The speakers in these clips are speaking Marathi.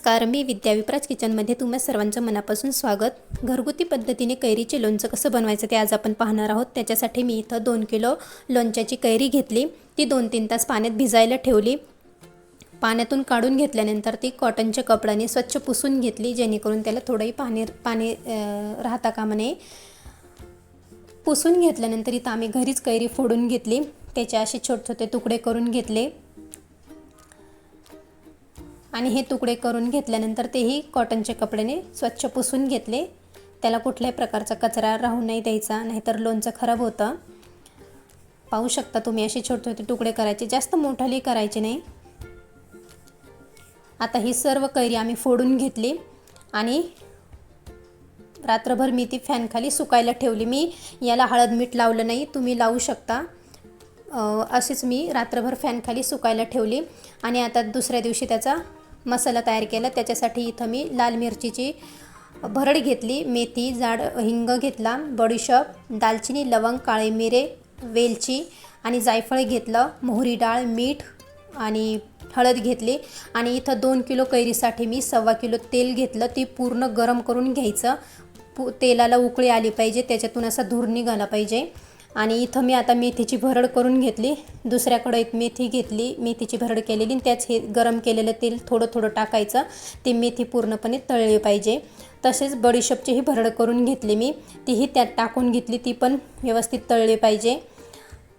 नमस्कार, मी विद्या विप्राज किचनमध्ये तुम्हा सर्वांचं मनापासून स्वागत। घरगुती पद्धतीने कैरीचे लोणचं कसं बनवायचं ते आज आपण पाहणार आहोत। त्याच्यासाठी मी इथं 2 किलो लोणच्याची कैरी घेतली, ती 2-3 तास पाण्यात भिजायला ठेवली। पाण्यातून काढून घेतल्यानंतर ती कॉटनच्या कपड्याने स्वच्छ पुसून घेतली, जेणेकरून त्याला थोडंही पाणी राहता कामा नये। पुसून घेतल्यानंतर इथं आम्ही घरीच कैरी फोडून घेतली, त्याचे असे छोटे छोटे तुकडे करून घेतले आणि हे तुकडे करून घेतल्यानंतर तेही कॉटनच्या कपड्याने स्वच्छ पुसून घेतले। त्याला कुठल्याही प्रकारचा कचरा राहू नाही द्यायचा, नाहीतर लोणचं खराब होतं। पाहू शकता तुम्ही असे छोटे छोटे तुकडे करायचे, जास्त मोठाले करायचे नाही। आता ही सर्व कैरी आम्ही फोडून घेतली आणि रात्रभर मी ती फॅन खाली सुकायला ठेवली। मी याला हळद मीठ लावलं नाही, तुम्ही लावू शकता। अशीच मी रात्रभर फॅन खाली सुकायला ठेवली आणि आता दुसऱ्या दिवशी त्याचा मसाला तयार केला। त्याच्यासाठी इथं मी लाल मिरचीची भरड घेतली, मेथी, जाड हिंग घेतला, बडीशेप, दालचिनी, लवंग, काळे मिरे, वेलची आणि जायफळ घेतलं, मोहरी डाळ, मीठ आणि हळद घेतली। आणि इथं 2 किलो कैरीसाठी मी 1.25 किलो तेल घेतलं, ती पूर्ण गरम करून घ्यायचं। तेलाला उकळी आली पाहिजे, त्याच्यातून असा धूर निघाला पाहिजे। आणि इथं मी आता मेथीची भरड करून घेतली, दुसऱ्या कढईत मेथी घेतली, मेथीची भरड केलेली आणि त्याच हे गरम केलेलं तेल थोडं थोडं टाकायचं, ती मेथी पूर्णपणे तळली पाहिजे। तसेच बडीशेपचीही भरड करून घेतली मी, तीही त्यात टाकून घेतली, ती पण व्यवस्थित तळली पाहिजे।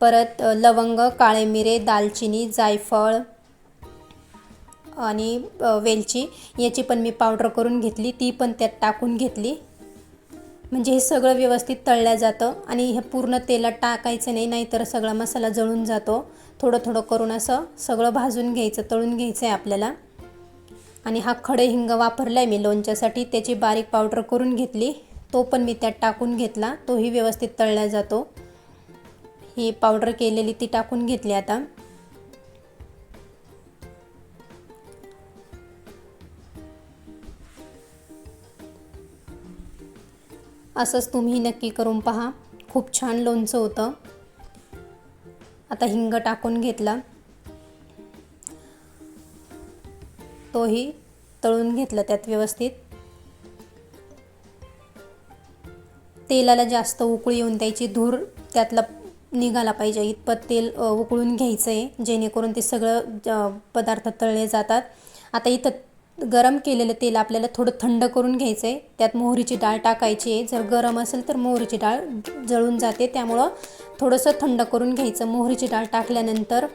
परत लवंग, काळे मिरे, दालचिनी, जायफळ आणि वेलची याची पण मी पावडर करून घेतली, ती पण त्यात टाकून घेतली, म्हणजे हे सगळं व्यवस्थित तळलं जातं। आणि हे पूर्ण तेलात टाकायचं नाही, नाहीतर सगळा मसाला जळून जातो। थोडं थोडं करून असं सगळं भाजून घ्यायचं, तळून घ्यायचं आहे आपल्याला। आणि हा खडे हिंग वापरला आहे मी लोणच्यासाठी, त्याची बारीक पावडर करून घेतली, तो पण मी त्यात टाकून घेतला, तोही व्यवस्थित तळला जातो। ही पावडर केलेली ती टाकून घेतली आता। असंच तुम्ही नक्की करून पहा, खूप छान लोणचं होतं। आता हिंग टाकून घेतला, तोही तळून घेतला त्यात व्यवस्थित। तेलाला जास्त उकळी येऊन द्यायची, धूर त्यातला निघाला पाहिजे इतपत तेल उकळून घ्यायचं आहे, जेणेकरून ते सगळं पदार्थ तळले जातात। आता इथं गरम केलेलं तेल आपल्याला थोडं थंड करून घ्यायचं आहे, त्यात मोहरीची डाळ टाकायची आहे। जर गरम असेल तर मोहरीची डाळ जळून जाते, त्यामुळं थोडंसं थंड करून घ्यायचं। मोहरीची डाळ टाकल्यानंतर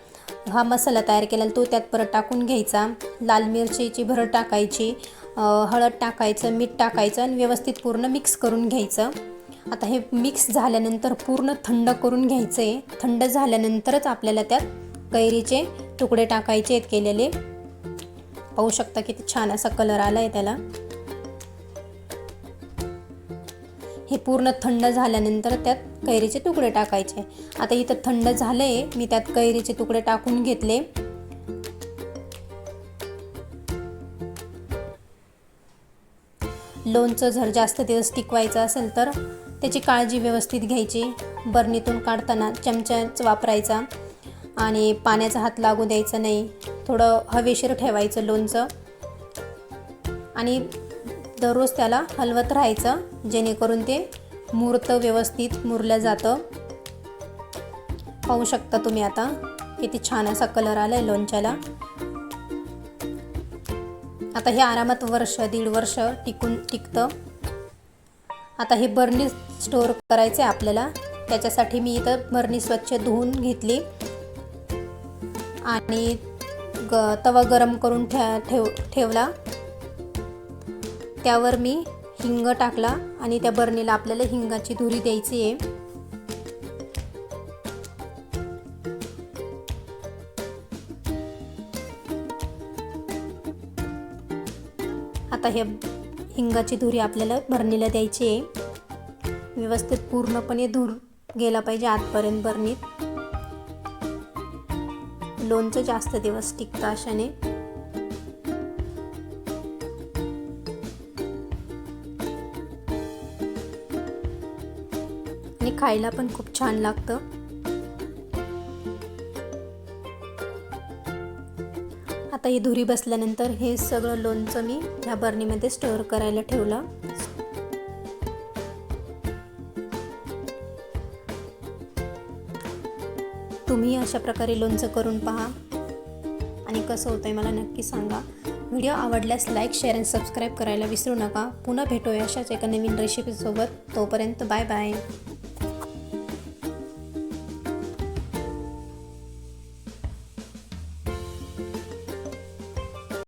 हा मसाला तयार केलेला तो त्यात परत टाकून घ्यायचा, लाल मिरचीची भरड टाकायची, हळद टाकायचं, मीठ टाकायचं आणि व्यवस्थित पूर्ण मिक्स करून घ्यायचं। आता हे मिक्स झाल्यानंतर पूर्ण थंड करून घ्यायचं आहे। थंड झाल्यानंतरच आपल्याला त्यात कैरीचे तुकडे टाकायचे आहेत केलेले। पाहू शकता किती छान असा कलर आला आहे त्याला। हे पूर्ण थंड झाल्यानंतर त्यात कैरीचे तुकडे टाकायचे। आता इथं थंड झाले, मी त्यात कैरीचे तुकडे टाकून घेतले। लोणचं जर जास्त दिवस टिकवायचं असेल तर त्याची काळजी व्यवस्थित घ्यायची। बरणीतून काढताना चमचाच वापरायचा आणि पाण्याचा हात लागू द्यायचा नाही, थोडं हवेशीर ठेवायचं लोणचं आणि दररोज त्याला हलवत राहायचं, जेणेकरून ते मुरतं, व्यवस्थित मुरलं जातं। पाहू शकता तुम्ही आता किती छान असा कलर आला आहे लोणच्याला। आता हे आरामात वर्ष 1.5 वर्ष टिकतं। आता हे बरणी स्टोअर करायचं आहे आपल्याला, त्याच्यासाठी मी इथं बरणी स्वच्छ धुवून घेतली आणि तवा गरम करून ठेवला, त्यावर मी हिंग टाकला आणि त्या बरणीला आपल्याला हिंगाची धुरी द्यायची आहे। आता हे हिंगाची धुरी आपल्याला बरणीला द्यायची आहे, व्यवस्थित पूर्णपणे धूर गेला पाहिजे आतपर्यंत बरणीत। लोणचं जास्त दिवस टिकतं अशाने। आणि खायला पण खूप छान लागतं। आता ही धुरी बसल्यानंतर हे सगळं लोणचं मी ह्या बरणीमध्ये स्टोअर करायला ठेवलं. तुम्ही अशा प्रकारे लोणचं करून पहा आणि कसं होतंय मला नक्की सांगा. व्हिडिओ आवडल्यास लाईक, शेअर आणि सबस्क्राईब करायला विसरू नका. पुन्हा भेटूया अशाच एका नवीन रेसिपीसोबत. तोपर्यंत बाय बाय.